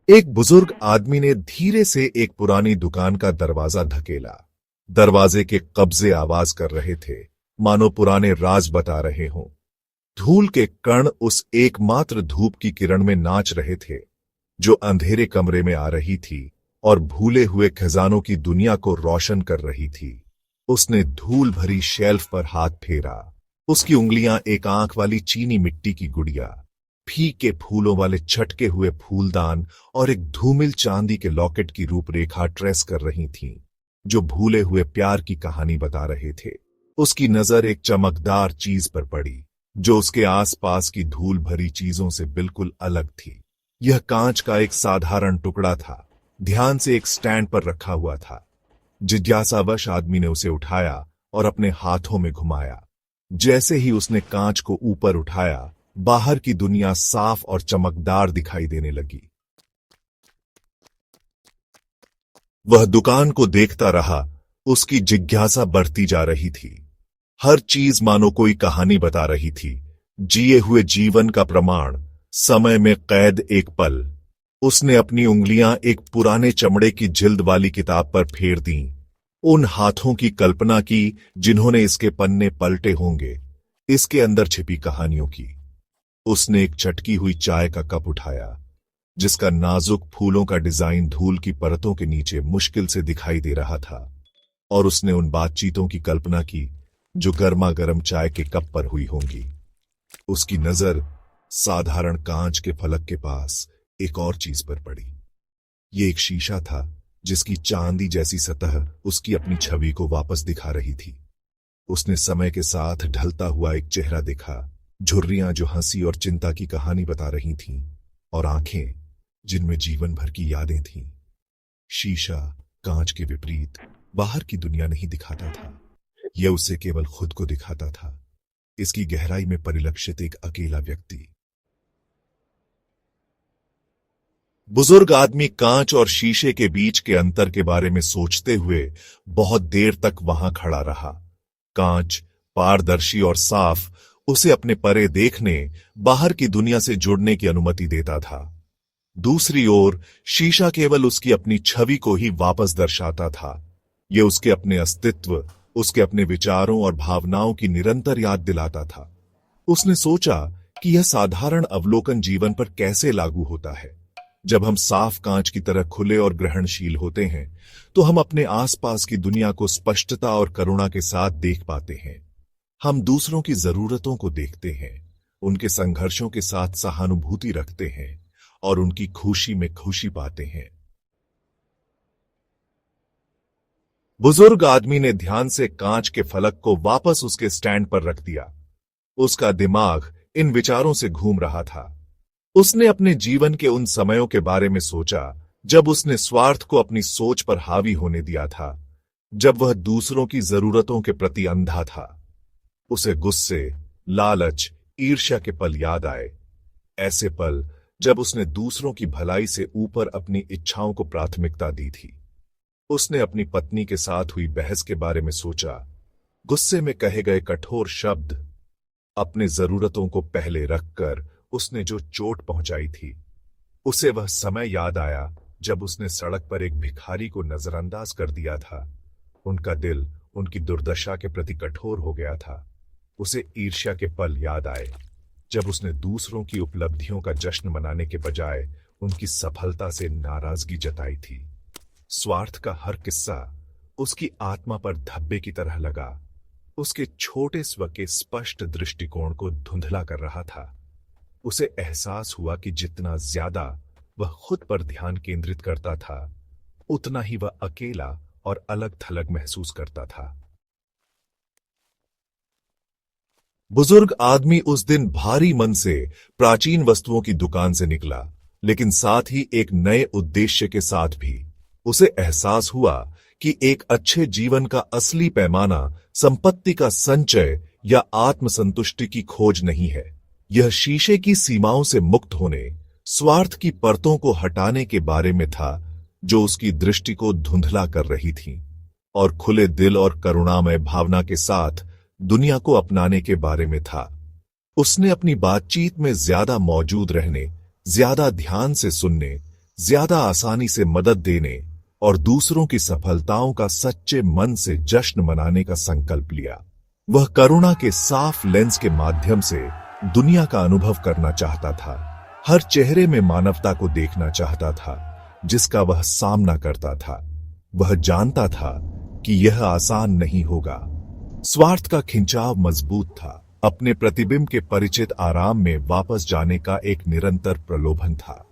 एक बुजुर्ग आदमी ने धीरे से एक पुरानी दुकान का दरवाजा धकेला। दरवाजे के कब्जे आवाज कर रहे थे, मानो पुराने राज बता रहे हों। धूल के कण उस एकमात्र धूप की किरण में नाच रहे थे, जो अंधेरे कमरे में आ रही थी और भूले हुए खजानों की दुनिया को रोशन कर रही थी। उसने धूल भरी शेल्फ पर हाथ फेरा। उसकी उंगलियां एक आंख वाली चीनी मिट्टी की गुड़िया, फीके फूलों वाले चटके हुए फूलदान और एक धूमिल चांदी के लॉकेट की रूपरेखा ट्रेस कर रही थीं, जो भूले हुए प्यार की कहानी बता रहे थे। उसकी नजर एक चमकदार चीज पर पड़ी, जो उसके आसपास की धूल भरी चीजों से बिल्कुल अलग थी। यह कांच का एक साधारण टुकड़ा था, ध्यान से एक स्टैंड पर रखा हुआ था। जिज्ञासावश आदमी ने उसे उठाया और अपने हाथों में घुमाया। जैसे ही उसने कांच को ऊपर उठाया, बाहर की दुनिया साफ और चमकदार दिखाई देने लगी। वह दुकान को देखता रहा, उसकी जिज्ञासा बढ़ती जा रही थी। हर चीज मानो कोई कहानी बता रही थी, जिए हुए जीवन का प्रमाण, समय में कैद एक पल। उसने अपनी उंगलियां एक पुराने चमड़े की जिल्द वाली किताब पर फेर दीं, उन हाथों की कल्पना की जिन्होंने इसके पन्ने पलटे होंगे, इसके अंदर छिपी कहानियों की। उसने एक चटकी हुई चाय का कप उठाया, जिसका नाजुक फूलों का डिजाइन धूल की परतों के नीचे मुश्किल से दिखाई दे रहा था, और उसने उन बातचीतों की कल्पना की जो गर्मा गर्म चाय के कप पर हुई होंगी। उसकी नजर साधारण कांच के फलक के पास एक और चीज पर पड़ी। ये एक शीशा था, जिसकी चांदी जैसी सतह उसकी अपनी छवि को वापस दिखा रही थी। उसने समय के साथ ढलता हुआ एक चेहरा देखा, झुर्रियां जो हंसी और चिंता की कहानी बता रही थीं, और आंखें जिनमें जीवन भर की यादें थीं। शीशा कांच के विपरीत बाहर की दुनिया नहीं दिखाता था, यह उसे केवल खुद को दिखाता था, इसकी गहराई में परिलक्षित एक अकेला व्यक्ति। बुजुर्ग आदमी कांच और शीशे के बीच के अंतर के बारे में सोचते हुए बहुत देर तक वहां खड़ा रहा। कांच पारदर्शी और साफ उसे अपने परे देखने, बाहर की दुनिया से जुड़ने की अनुमति देता था। दूसरी ओर शीशा केवल उसकी अपनी छवि को ही वापस दर्शाता था। यह उसके अपने अस्तित्व, उसके अपने विचारों और भावनाओं की निरंतर याद दिलाता था। उसने सोचा कि यह साधारण अवलोकन जीवन पर कैसे लागू होता है। जब हम साफ कांच की तरह खुले और ग्रहणशील होते हैं, तो हम अपने आसपास की दुनिया को स्पष्टता और करुणा के साथ देख पाते हैं। हम दूसरों की जरूरतों को देखते हैं, उनके संघर्षों के साथ सहानुभूति रखते हैं और उनकी खुशी में खुशी पाते हैं। बुजुर्ग आदमी ने ध्यान से कांच के फलक को वापस उसके स्टैंड पर रख दिया। उसका दिमाग इन विचारों से घूम रहा था। उसने अपने जीवन के उन समयों के बारे में सोचा जब उसने स्वार्थ को अपनी सोच पर हावी होने दिया था, जब वह दूसरों की जरूरतों के प्रति अंधा था। उसे गुस्से, लालच, ईर्ष्या के पल याद आए, ऐसे पल जब उसने दूसरों की भलाई से ऊपर अपनी इच्छाओं को प्राथमिकता दी थी। उसने अपनी पत्नी के साथ हुई बहस के बारे में सोचा, गुस्से में कहे गए कठोर शब्द, अपने जरूरतों को पहले रखकर उसने जो चोट पहुंचाई थी। उसे वह समय याद आया जब उसने सड़क पर एक भिखारी को नजरअंदाज कर दिया था। उनका दिल उनकी दुर्दशा के प्रति कठोर हो गया था। उसे ईर्ष्या के पल याद आए जब उसने दूसरों की उपलब्धियों का जश्न मनाने के बजाय उनकी सफलता से नाराजगी जताई थी। स्वार्थ का हर किस्सा उसकी आत्मा पर धब्बे की तरह लगा, उसके छोटे स्व के स्पष्ट दृष्टिकोण को धुंधला कर रहा था। उसे एहसास हुआ कि जितना ज्यादा वह खुद पर ध्यान केंद्रित करता था, उतना ही वह अकेला और अलग थलग महसूस करता था। बुजुर्ग आदमी उस दिन भारी मन से प्राचीन वस्तुओं की दुकान से निकला, लेकिन साथ ही एक नए उद्देश्य के साथ भी। उसे एहसास हुआ कि एक अच्छे जीवन का असली पैमाना संपत्ति का संचय या आत्मसंतुष्टि की खोज नहीं है। यह शीशे की सीमाओं से मुक्त होने, स्वार्थ की परतों को हटाने के बारे में था, जो उसकी दृष्टि को धुंधला कर रही थी, और खुले दिल और करुणामय भावना के साथ दुनिया को अपनाने के बारे में था। उसने अपनी बातचीत में ज्यादा मौजूद रहने, ज्यादा ध्यान से सुनने, ज्यादा आसानी से मदद देने और दूसरों की सफलताओं का सच्चे मन से जश्न मनाने का संकल्प लिया। वह करुणा के साफ लेंस के माध्यम से दुनिया का अनुभव करना चाहता था, हर चेहरे में मानवता को देखना चाहता था जिसका वह सामना करता था। वह जानता था कि यह आसान नहीं होगा। स्वार्थ का खिंचाव मजबूत था, अपने प्रतिबिंब के परिचित आराम में वापस जाने का एक निरंतर प्रलोभन था।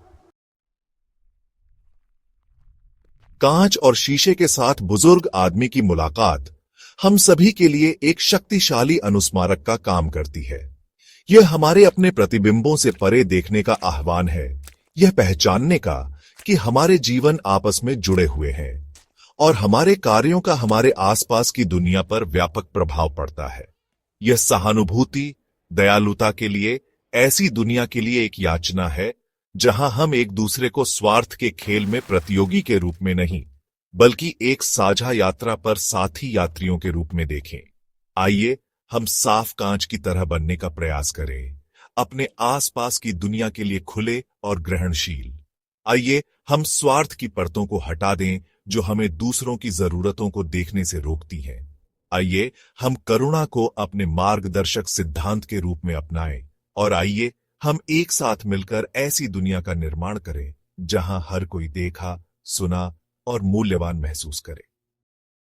कांच और शीशे के साथ बुजुर्ग आदमी की मुलाकात हम सभी के लिए एक शक्तिशाली अनुस्मारक का काम करती है। यह हमारे अपने प्रतिबिंबों से परे देखने का आह्वान है, यह पहचानने का कि हमारे जीवन आपस में जुड़े हुए हैं और हमारे कार्यों का हमारे आसपास की दुनिया पर व्यापक प्रभाव पड़ता है। यह सहानुभूति, दयालुता के लिए ऐसी दुनिया के लिए एक याचना है जहां हम एक दूसरे को स्वार्थ के खेल में प्रतियोगी के रूप में नहीं, बल्कि एक साझा यात्रा पर साथी यात्रियों के रूप में देखें। आइए हम साफ कांच की तरह बनने का प्रयास करें, अपने आसपास की दुनिया के लिए खुले और ग्रहणशील। आइए हम स्वार्थ की परतों को हटा दें जो हमें दूसरों की जरूरतों को देखने से रोकती हैं। आइए हम करुणा को अपने मार्गदर्शक सिद्धांत के रूप में अपनाएं और आइए हम एक साथ मिलकर ऐसी दुनिया का निर्माण करें जहां हर कोई देखा, सुना और मूल्यवान महसूस करे।